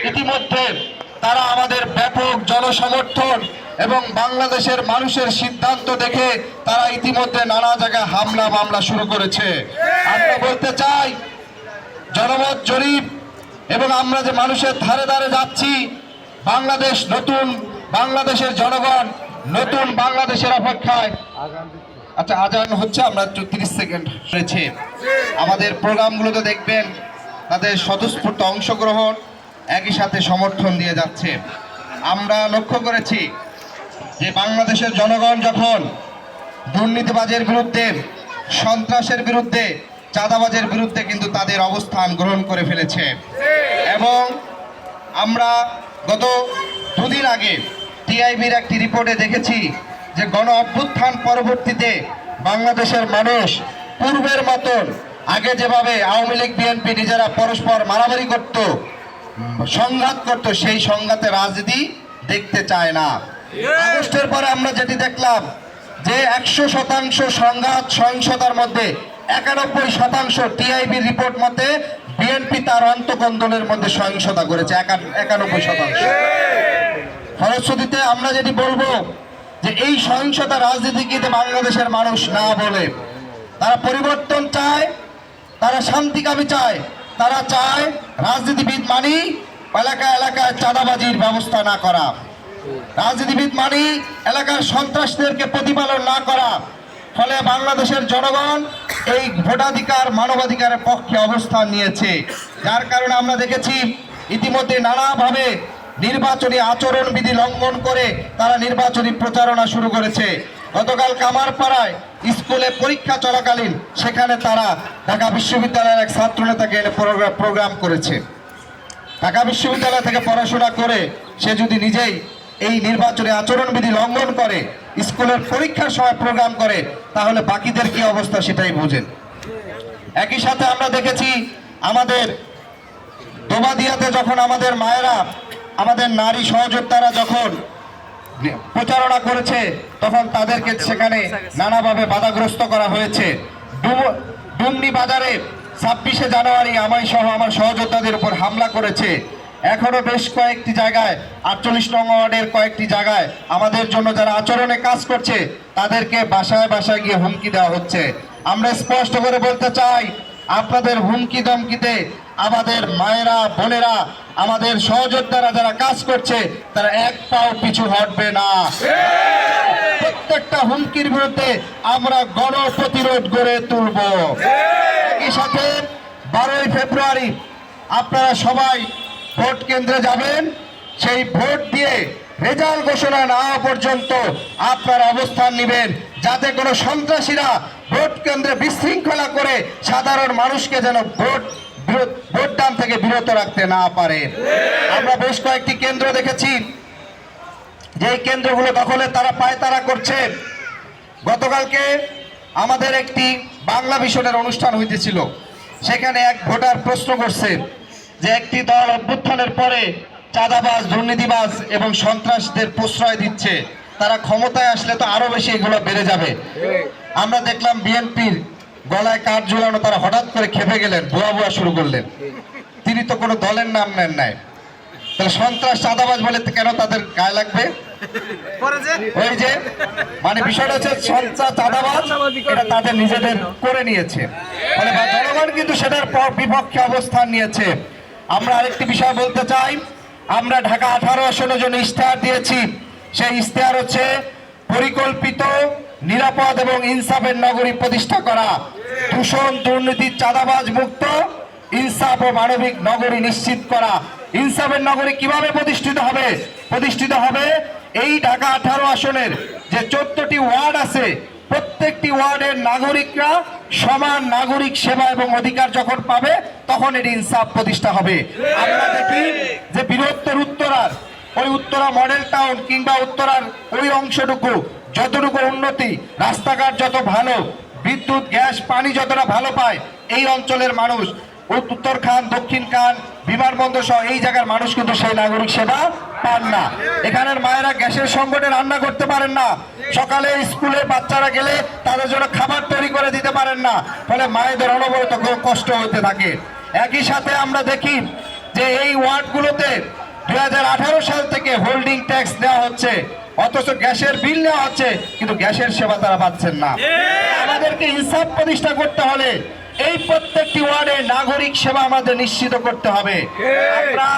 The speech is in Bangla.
ইতিমধ্যে তারা আমাদের ব্যাপক জনসমর্থন এবং বাংলাদেশের মানুষের সিদ্ধান্ত দেখে তারা ইতিমধ্যে নানা জায়গায় হামলা মামলা শুরু করেছে। আমরা বলতে চাই, জনমত জরিপ এবং আমরা যে মানুষের ধারে ধারে যাচ্ছি, বাংলাদেশ নতুন বাংলাদেশের জনগণ নতুন বাংলাদেশের অপেক্ষায়। আচ্ছা, আজান হচ্ছে, আমরা 30 সেকেন্ড রয়েছে। আমাদের প্রোগ্রামগুলোতে দেখবেন তাদের স্বতঃস্ফূর্ত অংশগ্রহণ, একই সাথে সমর্থন দিয়ে যাচ্ছে। আমরা লক্ষ্য করেছি যে বাংলাদেশের জনগণ যখন দুর্নীতিবাজের বিরুদ্ধে, সন্ত্রাসের বিরুদ্ধে, চাঁদাবাজের বিরুদ্ধে কিন্তু তাদের অবস্থান গ্রহণ করে ফেলেছে। এবং আমরা গত দুদিন আগে টিআইবির একটি রিপোর্টে দেখেছি যে গণ অভ্যুত্থান পরবর্তীতে বাংলাদেশের মানুষ পূর্বের মতন আগে যেভাবে আওয়ামী লীগ বিএনপি নিজেরা পরস্পর মারামারি করত, সংঘাত করত, সেই সংঘাতে রাজনীতি দেখতে চায় না। আগস্টের পরে আমরা যেটি দেখলাম যে 100% সংঘাত সহিংসতার মধ্যে 91% টিআইবি রিপোর্ট মতে বিএনপি তার অন্তকন্দলের মধ্যে সহিংসতা করেছে 91%। ফলশ্রুতিতে আমরা যেটি বলবো যে এই সহিংসতা রাজনীতিকে বাংলাদেশের মানুষ না বলে, তারা পরিবর্তন চায়, তারা শান্তিকামী চায়, তারা চায় রাজনীতিবিদ মানি এলাকা এলাকায় চাঁদাবাজির ব্যবস্থা না করা, রাজনীতিবিদ মানি এলাকার সন্ত্রাসীদেরকে প্রতিপালন না করা। ফলে বাংলাদেশের জনগণ এই ভোটাধিকার মানবাধিকারের পক্ষে অবস্থান নিয়েছে, যার কারণে আমরা দেখেছি ইতিমধ্যে নানাভাবে নির্বাচনী আচরণবিধি লঙ্ঘন করে তারা নির্বাচনী প্রচারণা শুরু করেছে। গতকাল কামারপাড়ায় স্কুলে পরীক্ষা চলাকালীন সেখানে তারা ঢাকা বিশ্ববিদ্যালয়ের এক ছাত্রনেতাকে এনে প্রোগ্রাম করেছে। ঢাকা বিশ্ববিদ্যালয় থেকে পড়াশোনা করে সে যদি নিজেই এই নির্বাচনী আচরণবিধি লঙ্ঘন করে, স্কুলের পরীক্ষার সময় প্রোগ্রাম করে, তাহলে বাকিদের কি অবস্থা সেটাই বুঝেন। একই সাথে আমরা দেখেছি আমাদের দোবাদিয়াতে যখন আমাদের মায়েরা, আমাদের নারী সহযোদ্ধারা যখন প্রচারণা করেছে, তখন তাদেরকে সেখানে নানাভাবে বাধাগ্রস্ত করা হয়েছে। ডুমনি বাজারে 26শে জানুয়ারি আমায় সহ আমার সহযোদ্ধাদের উপর হামলা করেছে। এখনো বেশ কয়েকটি জায়গায় 48 নং ওয়ার্ডের কয়েকটি জায়গায় আমাদের জন্য যারা আচরণে কাজ করছে তাদেরকে বাসায় বাসায় গিয়ে হুমকি দেওয়া হচ্ছে। আমরা স্পষ্ট করে বলতে চাই, আপনাদের হুমকি ধমকিতে আমাদের মায়েরা, বোনেরা, আমাদের সহযোদ্ধারা যারা কাজ করছে তারা এক পাও পিছু হটবে না। প্রত্যেকটা হুমকির বিরুদ্ধে আমরা গণপ্রতিরোধ গড়ে তুলব। একই সাথে 12ই ফেব্রুয়ারি আপনারা সবাই ভোট কেন্দ্রে যাবেন। সেই ভোট দিয়ে রেজাল্ট ঘোষণা না হওয়া পর্যন্ত আপনারা অবস্থান নেবেন, যাতে কোনো সন্ত্রাসীরা ভোট কেন্দ্রে বিশৃঙ্খলা করে সাধারণ মানুষকে যেন ভোটদান থেকে বিরত রাখতে না পারে। আমরা বেশ কয়েকটি কেন্দ্র দেখেছি যে কেন্দ্রগুলো দখলে তারা পায়তারা করছে। গতকালকে আমাদের একটি বাংলা ভিশনের অনুষ্ঠান হইতেছিল, সেখানে এক ভোটার প্রশ্ন করছে যে একটি দল অভ্যুত্থানের পরে চাঁদাবাজ, দুর্নীতিবাজ এবং সন্ত্রাসীদের প্রশ্রয় দিচ্ছে, তারা ক্ষমতায় আসলে তো আরো বেশি এগুলো বেড়ে যাবে। আমরা দেখলাম বিএনপির গলায় কাঠ ঝুলানো, তারা হঠাৎ করে খেপে গেলেন, ভুয়া ভুয়া শুরু করলেন। তিনি তো কোনো দলের নাম নেন নাই, তাহলে সন্ত্রাস চাঁদাবাজ বলে কেন তাদের গায়ে লাগবে? ওই যে মানে বিষয়টা হচ্ছে সন্ত্রাস চাঁদাবাজ এটা তাদের নিজেদের করে নিয়েছে, ফলে জনগণ কিন্তু সেটার বিপক্ষে অবস্থান নিয়েছে। আমরা আরেকটি বিষয় বলতে চাই, আমরা ঢাকা 18 আসনের জন্য ইশতেহার দিয়েছি। সেই ইশতেহার হচ্ছে পরিকল্পিত, নিরাপদ এবং ইনসাফের নগরী প্রতিষ্ঠা করা, দূষণ, দুর্নীতি, চাঁদাবাজ মুক্ত, ইনসাফ ও মানবিক নগরী নিশ্চিত করা। ইনসাফের নগরী কিভাবে প্রতিষ্ঠিত হবে? প্রতিষ্ঠিত হবে এই ঢাকা 18 আসনের যে 14টি ওয়ার্ড আছে, প্রত্যেকটি ওয়ার্ডের নাগরিকরা সমান নাগরিক সেবা এবং অধিকার যখন পাবে তখন এটি ইনসাফ প্রতিষ্ঠা হবে। আমরা দেখি যে বৃহত্তর উত্তরার ওই উত্তরা মডেল টাউন কিংবা উত্তরার ওই অংশটুকু যতটুকু উন্নতি, রাস্তাঘাট যত ভালো, বিদ্যুৎ, গ্যাস, পানি যতটা ভালো পায়, এই অঞ্চলের মানুষ উত্তর খান, দক্ষিণ খান, বিমানবন্দর সহ এই জায়গার মানুষ কিন্তু সেই নাগরিক সেবা পান না। এখানের মায়েরা গ্যাসের সংকটে রান্না করতে পারেন না, সকালে স্কুলে বাচ্চারা গেলে তাদের জন্য খাবার তৈরি করে দিতে পারেন না, ফলে মায়েদের অনবরত কষ্ট হতে থাকে। একই সাথে আমরা দেখি যে এই ওয়ার্ডগুলোতে 2018 সাল থেকে হোল্ডিং ট্যাক্স দেওয়া হচ্ছে, অথচ গ্যাসের বিল নেওয়া হচ্ছে, কিন্তু গ্যাসের সেবা তারা পাচ্ছেন না। আমাদেরকে ইনসাফ প্রতিষ্ঠা করতে হলে এই প্রত্যেকটি ওয়ার্ডে নাগরিক সেবা আমাদের নিশ্চিত করতে হবে। আমরা